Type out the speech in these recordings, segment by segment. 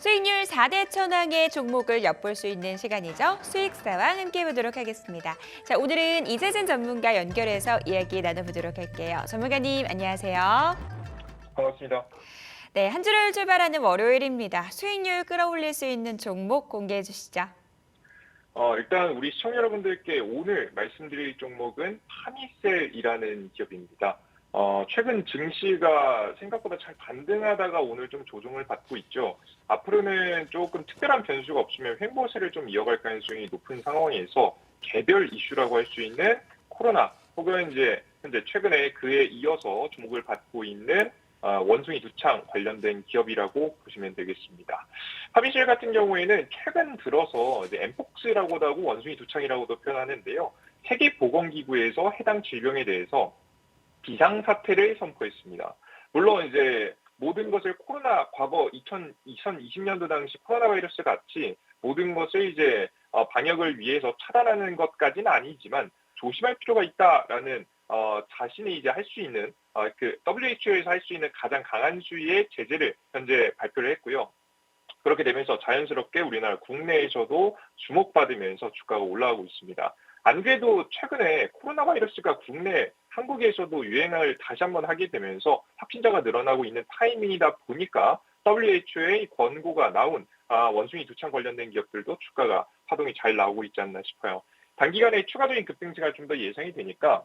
수익률 4대 천왕의 종목을 엿볼 수 있는 시간이죠. 수익사와 함께 보도록 하겠습니다. 자, 오늘은 이재진 전문가 연결해서 이야기 나눠보도록 할게요. 전문가님, 안녕하세요. 반갑습니다. 네, 한 주를 출발하는 월요일입니다. 수익률 끌어올릴 수 있는 종목 공개해 주시죠. 일단 우리 시청자 여러분들께 오늘 말씀드릴 종목은 파미셀이라는 기업입니다. 최근 증시가 생각보다 잘 반등하다가 오늘 좀 조정을 받고 있죠. 앞으로는 조금 특별한 변수가 없으면 횡보세를 좀 이어갈 가능성이 높은 상황에서 개별 이슈라고 할 수 있는 코로나 혹은 이제 현재 최근에 그에 이어서 주목을 받고 있는 원숭이 두창 관련된 기업이라고 보시면 되겠습니다. 파미실 같은 경우에는 최근 들어서 이제 엠폭스라고도 하고 원숭이 두창이라고도 표현하는데요. 세계보건기구에서 해당 질병에 대해서 비상사태를 선포했습니다. 물론 이제 모든 것을 과거 2020년도 당시 코로나 바이러스 같이 모든 것을 이제 방역을 위해서 차단하는 것까지는 아니지만 조심할 필요가 있다라는 자신이 이제 할 수 있는 그 WHO에서 할 수 있는 가장 강한 수위의 제재를 현재 발표를 했고요. 그렇게 되면서 자연스럽게 우리나라 국내에서도 주목받으면서 주가가 올라가고 있습니다. 안 그래도 최근에 코로나 바이러스가 국내 한국에서도 유행을 다시 한번 하게 되면서 확진자가 늘어나고 있는 타이밍이다 보니까 WHO의 권고가 나온 원숭이 두창 관련된 기업들도 주가가 파동이 잘 나오고 있지 않나 싶어요. 단기간에 추가적인 급등세가 좀 더 예상이 되니까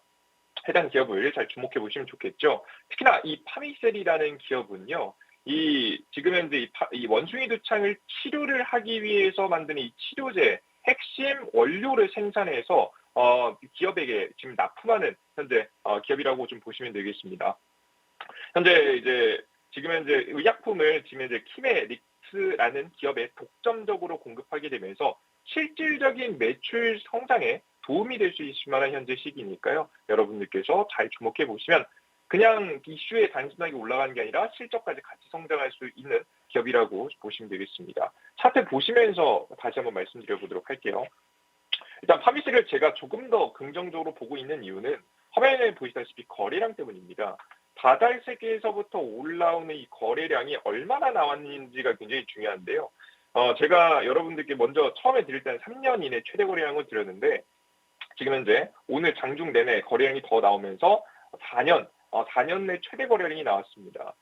해당 기업을 잘 주목해 보시면 좋겠죠. 특히나 이 파미셀이라는 기업은요. 지금 현재 이 원숭이 두창을 치료를 하기 위해서 만드는 이 치료제 핵심 원료를 생산해서 기업에게 지금 납품하는 현재 기업이라고 좀 보시면 되겠습니다. 지금 현재 의약품을 지금 현재 키메릭스라는 기업에 독점적으로 공급하게 되면서 실질적인 매출 성장에 도움이 될 수 있을 만한 현재 시기니까요. 여러분들께서 잘 주목해 보시면 그냥 이슈에 단순하게 올라가는 게 아니라 실적까지 같이 성장할 수 있는 기업이라고 보시면 되겠습니다. 차트 보시면서 다시 한번 말씀드려 보도록 할게요. 일단 파미셀을 제가 조금 더 긍정적으로 보고 있는 이유는 화면에 보시다시피 거래량 때문입니다. 다달 세계에서부터 올라오는 이 거래량이 얼마나 나왔는지가 굉장히 중요한데요. 제가 여러분들께 먼저 처음에 드릴 때는 3년 이내 최대 거래량을 드렸는데 지금 현재 오늘 장중 내내 거래량이 더 나오면서 4년 내 최대 거래량이 나왔습니다.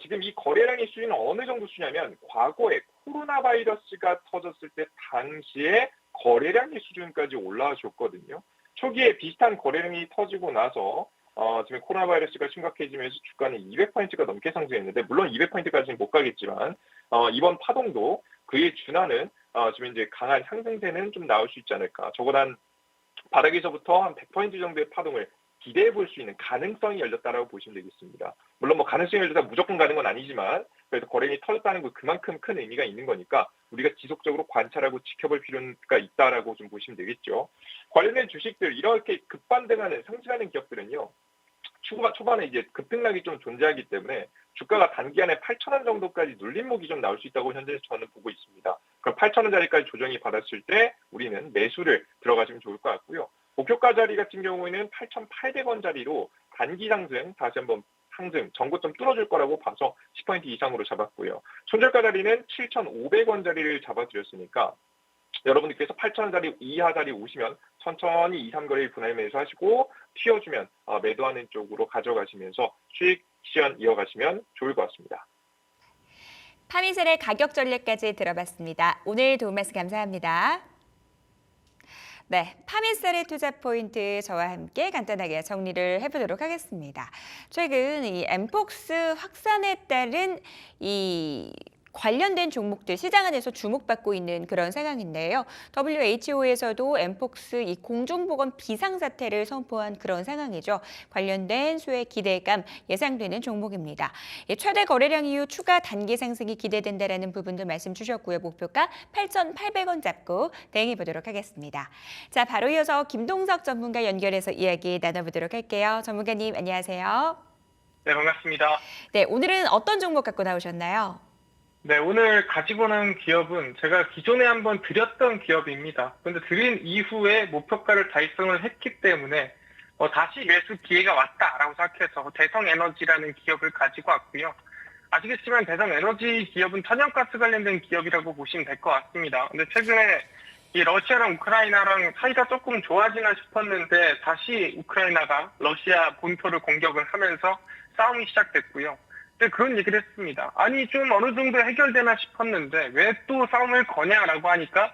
지금 이 거래량의 수준은 어느 정도 수냐면 과거에 코로나 바이러스가 터졌을 때 당시에 거래량의 수준까지 올라와줬거든요. 초기에 비슷한 거래량이 터지고 나서 지금 코로나 바이러스가 심각해지면서 주가는 200포인트가 넘게 상승했는데 물론 200포인트까지는 못 가겠지만 이번 파동도 그에 준하는 지금 이제 강한 상승세는 좀 나올 수 있지 않을까. 적어도 한 바닥에서부터 한 100포인트 정도의 파동을 기대해 볼 수 있는 가능성이 열렸다라고 보시면 되겠습니다. 물론 가능성이 열렸다 무조건 가는 건 아니지만 그래도 거래량이 터졌다는 건 그만큼 큰 의미가 있는 거니까 우리가 지속적으로 관찰하고 지켜볼 필요가 있다라고 좀 보시면 되겠죠. 관련된 주식들 이렇게 급반등하는 상승하는 기업들은요. 초반에 이제 급등락이 좀 존재하기 때문에 주가가 단기간에 8,000원 정도까지 눌림목이 좀 나올 수 있다고 현재 저는 보고 있습니다. 그럼 8,000원짜리까지 조정이 받았을 때 우리는 매수를 들어가시면 좋을 것 같고요. 목표가 자리 같은 경우에는 8,800원짜리로 단기 상승, 다시 한번 상승, 전고점 뚫어줄 거라고 봐서 10포인트 이상으로 잡았고요. 손절가 자리는 7,500원짜리를 잡아드렸으니까 여러분들께서 8,000원짜리 이하 자리 오시면 천천히 2, 3거래일 분할 매수하시고 튀어주면 매도하는 쪽으로 가져가시면서 수익 실현 이어가시면 좋을 것 같습니다. 파미셀의 가격 전략까지 들어봤습니다. 오늘 도움 말씀 감사합니다. 네, 파미셀의 투자 포인트 저와 함께 간단하게 정리를 해보도록 하겠습니다. 최근 이 엠폭스 확산에 따른 이 관련된 종목들 시장 안에서 주목받고 있는 그런 상황인데요. WHO에서도 엠폭스 이 공중보건 비상사태를 선포한 그런 상황이죠. 관련된 수의 기대감 예상되는 종목입니다. 최대 거래량 이후 추가 단기 상승이 기대된다라는 부분도 말씀 주셨고요. 목표가 8,800원 잡고 대응해 보도록 하겠습니다. 자, 바로 이어서 김동석 전문가 연결해서 이야기 나눠보도록 할게요. 전문가님 안녕하세요. 네, 반갑습니다. 네, 오늘은 어떤 종목 갖고 나오셨나요? 네, 오늘 가지고 나온 기업은 제가 기존에 한번 드렸던 기업입니다. 그런데 드린 이후에 목표가를 달성을 했기 때문에 다시 매수 기회가 왔다라고 생각해서 대성에너지라는 기업을 가지고 왔고요. 아시겠지만 대성 에너지 기업은 천연가스 관련된 기업이라고 보시면 될 것 같습니다. 근데 최근에 이 러시아랑 우크라이나랑 사이가 조금 좋아지나 싶었는데 다시 우크라이나가 러시아 본토를 공격을 하면서 싸움이 시작됐고요. 근데 그런 얘기를 했습니다. 아니 좀 어느 정도 해결되나 싶었는데 왜 또 싸움을 거냐라고 하니까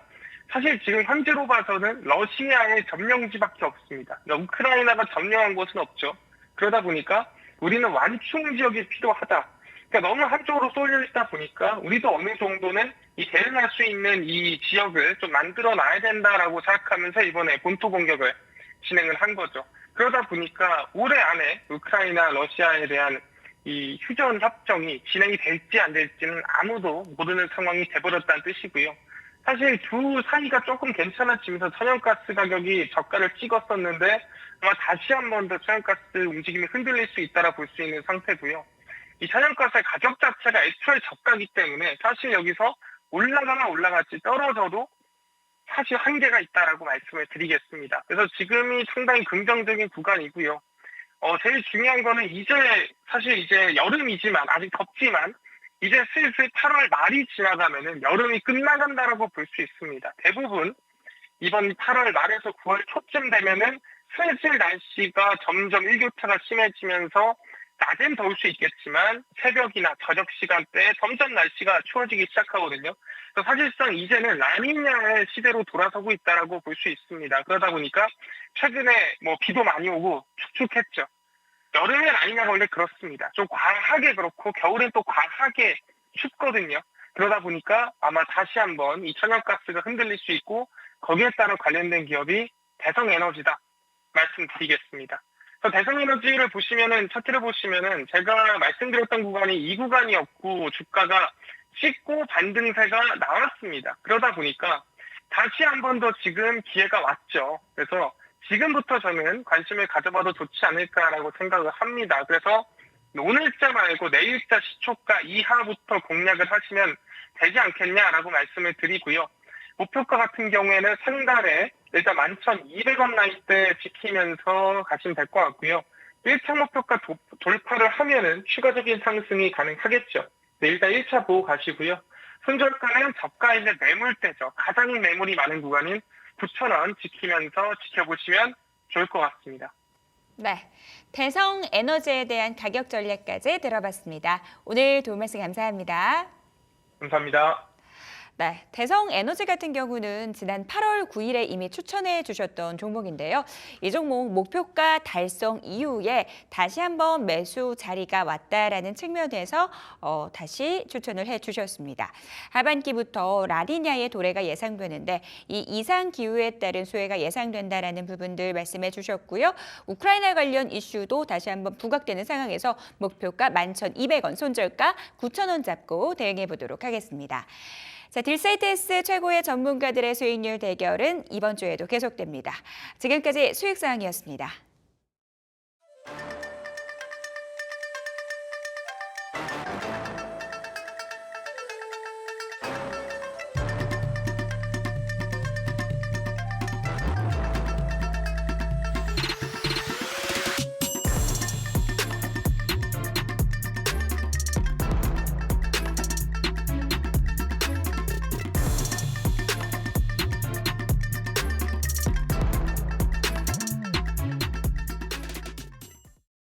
사실 지금 현재로 봐서는 러시아의 점령지밖에 없습니다. 그러니까 우크라이나가 점령한 곳은 없죠. 그러다 보니까 우리는 완충 지역이 필요하다. 그러니까 너무 한쪽으로 쏠려 있다 보니까 우리도 어느 정도는 이 대응할 수 있는 이 지역을 좀 만들어 놔야 된다라고 생각하면서 이번에 본토 공격을 진행을 한 거죠. 그러다 보니까 올해 안에 우크라이나, 러시아에 대한 이 휴전 협정이 진행이 될지 안 될지는 아무도 모르는 상황이 돼버렸다는 뜻이고요. 사실 두 사이가 조금 괜찮아지면서 천연가스 가격이 저가를 찍었었는데 아마 다시 한 번 더 천연가스 움직임이 흔들릴 수 있다라 볼 수 있는 상태고요. 이 천연가스의 가격 자체가 애초에 저가기 때문에 사실 여기서 올라가면 올라갈지 떨어져도 사실 한계가 있다라고 말씀을 드리겠습니다. 그래서 지금이 상당히 긍정적인 구간이고요. 제일 중요한 거는 사실 이제 여름이지만 아직 덥지만 이제 슬슬 8월 말이 지나가면은 여름이 끝나간다라고 볼 수 있습니다. 대부분 이번 8월 말에서 9월 초쯤 되면은 슬슬 날씨가 점점 일교차가 심해지면서 낮엔 더울 수 있겠지만 새벽이나 저녁 시간대에 점점 날씨가 추워지기 시작하거든요. 그래서 사실상 이제는 라니냐의 시대로 돌아서고 있다라고 볼 수 있습니다. 그러다 보니까 최근에 비도 많이 오고 축축했죠. 여름에 라니냐가 원래 그렇습니다. 좀 과하게 그렇고 겨울엔 또 과하게 춥거든요. 그러다 보니까 아마 다시 한번 이 천연가스가 흔들릴 수 있고 거기에 따라 관련된 기업이 대성에너지다 말씀드리겠습니다. 대성에너지를 보시면은 차트를 보시면은 제가 말씀드렸던 구간이 이 구간이었고 주가가 찍고 반등세가 나왔습니다. 그러다 보니까 다시 한 번 더 지금 기회가 왔죠. 그래서 지금부터 저는 관심을 가져봐도 좋지 않을까라고 생각을 합니다. 그래서 오늘자 말고 내일자 시초가 이하부터 공략을 하시면 되지 않겠냐라고 말씀을 드리고요. 목표가 같은 경우에는 상단에 일단 11,200원 라인대 지키면서 가시면 될 것 같고요. 1차 목표가 돌파를 하면은 추가적인 상승이 가능하겠죠. 네, 일단 1차 보고 가시고요. 손절가는 저가 있는 매물대죠. 가장 매물이 많은 구간인 9,000원 지키면서 지켜보시면 좋을 것 같습니다. 네, 대성 에너지에 대한 가격 전략까지 들어봤습니다. 오늘 도움 말씀 감사합니다. 감사합니다. 네, 대성 에너지 같은 경우는 지난 8월 9일에 이미 추천해 주셨던 종목인데요. 이 종목 목표가 달성 이후에 다시 한번 매수 자리가 왔다라는 측면에서 다시 추천을 해 주셨습니다. 하반기부터 라니냐의 도래가 예상되는데 이 이상 기후에 따른 수혜가 예상된다라는 부분들 말씀해 주셨고요. 우크라이나 관련 이슈도 다시 한번 부각되는 상황에서 목표가 11,200원, 손절가 9,000원 잡고 대응해 보도록 하겠습니다. 자, 딜세이트S 최고의 전문가들의 수익률 대결은 이번 주에도 계속됩니다. 지금까지 수익사항이었습니다.